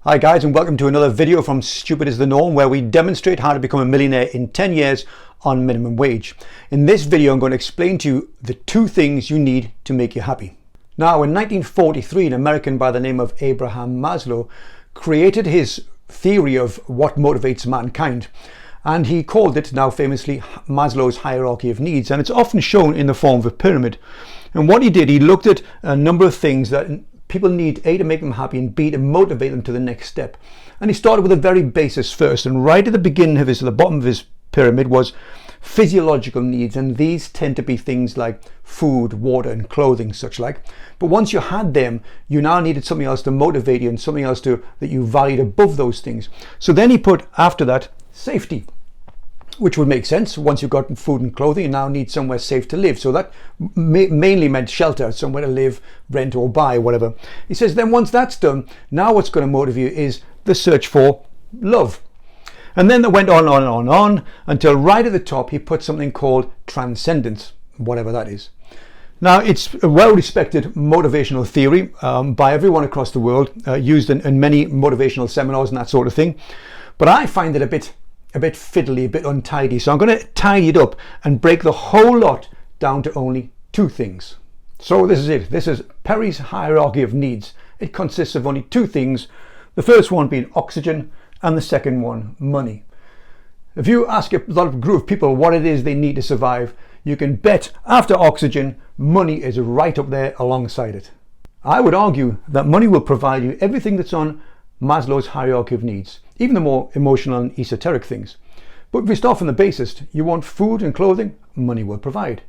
Hi guys, and welcome to another video from Stupid is the Norm, where we demonstrate how to become a millionaire in 10 years on minimum wage. In this video I'm going to explain to you the two things you need to make you happy. Now, in 1943, an American by the name of Abraham Maslow created his theory of what motivates mankind, and he called it, now famously, Maslow's Hierarchy of Needs, and it's often shown in the form of a pyramid. And what he did, he looked at a number of things that people need, A, to make them happy, and B, to motivate them to the next step. And he started with the very basis first, and right at the beginning of the bottom of his pyramid was physiological needs, and these tend to be things like food, water and clothing, such like. But once you had them, you now needed something else to motivate you, and something else that you valued above those things. So then he put after that safety, which would make sense. Once you've got food and clothing, you now need somewhere safe to live. So that mainly meant shelter, somewhere to live, rent or buy, whatever. He says then once that's done, now what's going to motivate you is the search for love. And then that went on until right at the top he put something called transcendence, whatever that is. Now, it's a well-respected motivational theory by everyone across the world, used in many motivational seminars and that sort of thing. But I find it a bit fiddly, a bit untidy. So I'm going to tidy it up and break the whole lot down to only two things. So this is it. This is Perry's hierarchy of needs. It consists of only two things. The first one being oxygen, and the second one, money. If you ask a lot of group of people what it is they need to survive, you can bet after oxygen, money is right up there alongside it. I would argue that money will provide you everything that's on Maslow's hierarchy of needs, even the more emotional and esoteric things. But if we start from the basis, you want food and clothing, money will provide.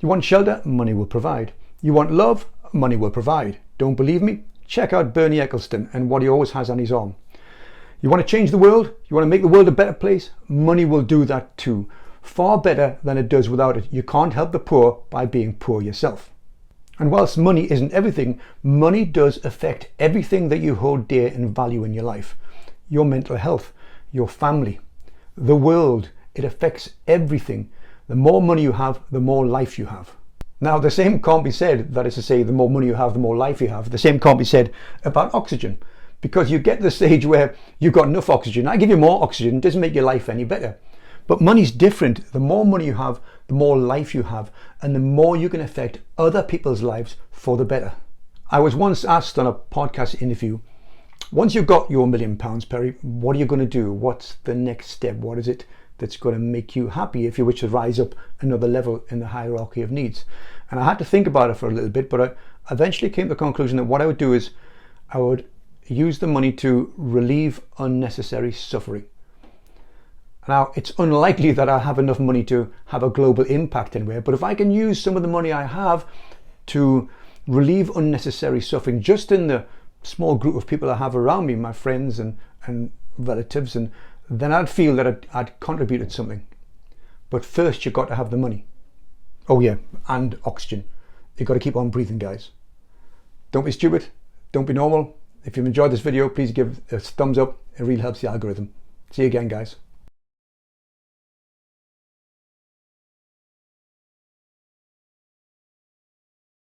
You want shelter, money will provide. You want love, money will provide. Don't believe me? Check out Bernie Ecclestone and what he always has on his arm. You want to change the world? You want to make the world a better place? Money will do that too. Far better than it does without it. You can't help the poor by being poor yourself. And whilst money isn't everything, money does affect everything that you hold dear and value in your life. Your mental health, your family, the world. It affects everything. The more money you have, the more life you have. Now, the same can't be said, that is to say, the more money you have, the more life you have. The same can't be said about oxygen, because you get to the stage where you've got enough oxygen. I give you more oxygen, it doesn't make your life any better. But money's different. The more money you have, the more life you have, and the more you can affect other people's lives for the better. I was once asked on a podcast interview, once you've got your £1 million, Perry, what are you going to do? What's the next step? What is it that's going to make you happy if you wish to rise up another level in the hierarchy of needs? And I had to think about it for a little bit, but I eventually came to the conclusion that what I would do is I would use the money to relieve unnecessary suffering. Now, it's unlikely that I have enough money to have a global impact anywhere, but if I can use some of the money I have to relieve unnecessary suffering just in the small group of people I have around me, my friends and relatives, and then I'd feel that I'd contributed something. But first you've got to have the money. Oh yeah, and oxygen. You've got to keep on breathing, guys. Don't be stupid. Don't be normal. If you've enjoyed this video, please give it a thumbs up. It really helps the algorithm. See you again, guys.